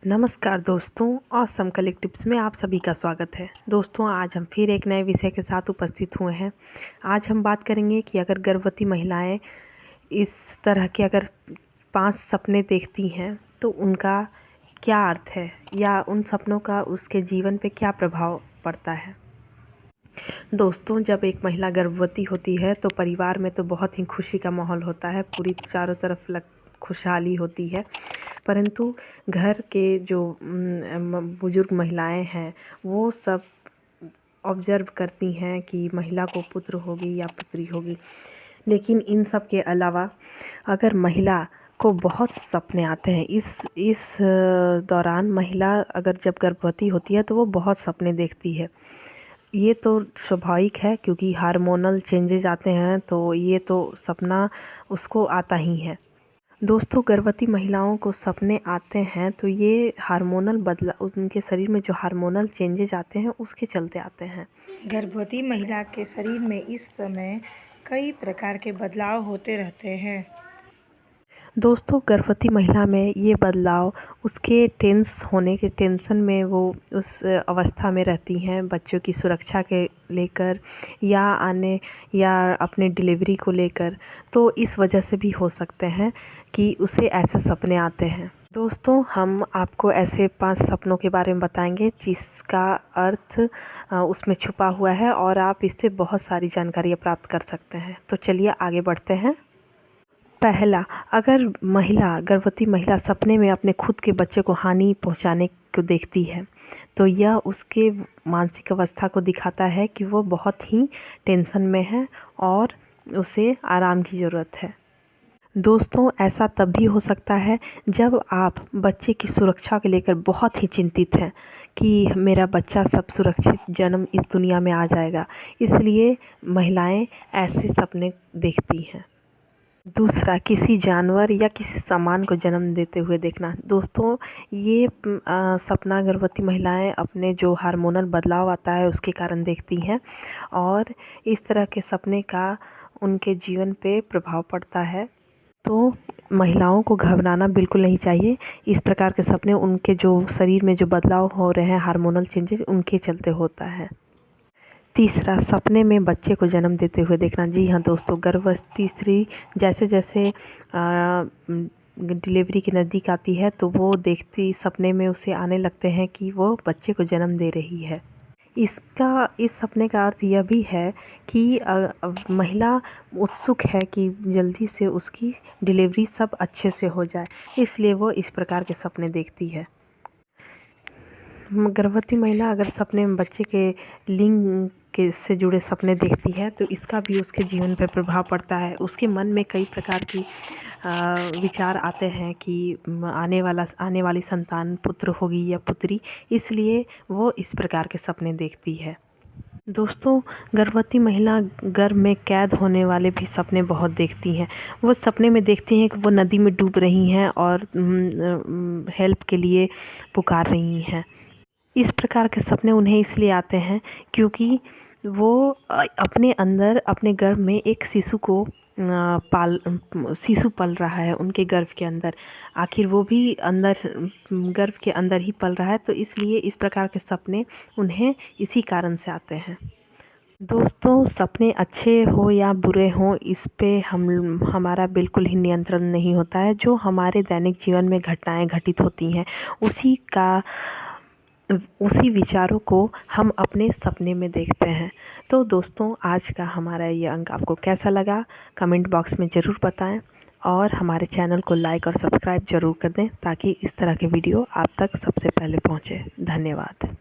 नमस्कार दोस्तों, awesome collect tips में आप सभी का स्वागत है। दोस्तों, आज हम फिर एक नए विषय के साथ उपस्थित हुए हैं। आज हम बात करेंगे कि अगर गर्भवती महिलाएं इस तरह के अगर 5 सपने देखती हैं तो उनका क्या अर्थ है या उन सपनों का उसके जीवन पे क्या प्रभाव पड़ता है। दोस्तों, जब एक महिला गर्भवती होती है तो परिवार में तो बहुत ही खुशी का माहौल होता है, पूरी चारों तरफ खुशहाली होती है। परंतु घर के जो बुजुर्ग महिलाएं हैं वो सब ऑब्जर्व करती हैं कि महिला को पुत्र होगी या पुत्री होगी। लेकिन इन सब के अलावा अगर महिला को बहुत सपने आते हैं, इस दौरान महिला अगर जब गर्भवती होती है तो वो बहुत सपने देखती है। ये तो स्वाभाविक है क्योंकि हार्मोनल चेंजेज आते हैं तो ये तो सपना उसको आता ही है। दोस्तों, गर्भवती महिलाओं को सपने आते हैं तो ये हार्मोनल उनके शरीर में जो हार्मोनल चेंजेज आते हैं उसके चलते आते हैं। गर्भवती महिला के शरीर में इस समय कई प्रकार के बदलाव होते रहते हैं। दोस्तों, गर्भवती महिला में ये बदलाव उसके टेंशन में वो उस अवस्था में रहती हैं, बच्चों की सुरक्षा के लेकर या अपने डिलीवरी को लेकर, तो इस वजह से भी हो सकते हैं कि उसे ऐसे सपने आते हैं। दोस्तों, हम आपको ऐसे 5 सपनों के बारे में बताएंगे जिसका अर्थ उसमें छुपा हुआ है और आप इससे बहुत सारी जानकारियाँ प्राप्त कर सकते हैं। तो चलिए आगे बढ़ते हैं। पहला, अगर गर्भवती महिला सपने में अपने खुद के बच्चे को हानि पहुंचाने को देखती है तो यह उसके मानसिक अवस्था को दिखाता है कि वो बहुत ही टेंशन में है और उसे आराम की ज़रूरत है। दोस्तों, ऐसा तब भी हो सकता है जब आप बच्चे की सुरक्षा को लेकर बहुत ही चिंतित हैं कि मेरा बच्चा सब सुरक्षित जन्म इस दुनिया में आ जाएगा, इसलिए महिलाएं ऐसे सपने देखती हैं। दूसरा, किसी जानवर या किसी सामान को जन्म देते हुए देखना। दोस्तों, ये सपना गर्भवती महिलाएं अपने जो हार्मोनल बदलाव आता है उसके कारण देखती हैं और इस तरह के सपने का उनके जीवन पे प्रभाव पड़ता है। तो महिलाओं को घबराना बिल्कुल नहीं चाहिए। इस प्रकार के सपने उनके जो शरीर में जो बदलाव हो रहे हैं, हार्मोनल चेंजेस, उनके चलते होता है। तीसरा, सपने में बच्चे को जन्म देते हुए देखना। जी हाँ दोस्तों, गर्भवती स्त्री जैसे जैसे डिलीवरी के नज़दीक आती है तो वो देखती सपने में उसे आने लगते हैं कि वो बच्चे को जन्म दे रही है। इस सपने का अर्थ यह भी है कि महिला उत्सुक है कि जल्दी से उसकी डिलीवरी सब अच्छे से हो जाए, इसलिए वो इस प्रकार के सपने देखती है। गर्भवती महिला अगर सपने में बच्चे के लिंग के से जुड़े सपने देखती है तो इसका भी उसके जीवन पर प्रभाव पड़ता है। उसके मन में कई प्रकार की विचार आते हैं कि आने वाली संतान पुत्र होगी या पुत्री, इसलिए वो इस प्रकार के सपने देखती है। दोस्तों, गर्भवती महिला गर्भ में कैद होने वाले भी सपने बहुत देखती हैं। वो सपने में देखती हैं कि वो नदी में डूब रही हैं और हेल्प के लिए पुकार रही हैं। इस प्रकार के सपने उन्हें इसलिए आते हैं क्योंकि वो अपने अंदर अपने गर्भ में एक शिशु पल रहा है उनके गर्भ के अंदर। आखिर वो भी गर्भ के अंदर ही पल रहा है, तो इसलिए इस प्रकार के सपने उन्हें इसी कारण से आते हैं। दोस्तों, सपने अच्छे हो या बुरे हों, इस पे हमारा बिल्कुल ही नियंत्रण नहीं होता है। जो हमारे दैनिक जीवन में घटनाएं घटित होती हैं उसी विचारों को हम अपने सपने में देखते हैं। तो दोस्तों, आज का हमारा ये अंक आपको कैसा लगा कमेंट बॉक्स में ज़रूर बताएं और हमारे चैनल को लाइक और सब्सक्राइब ज़रूर कर दें ताकि इस तरह के वीडियो आप तक सबसे पहले पहुंचे। धन्यवाद।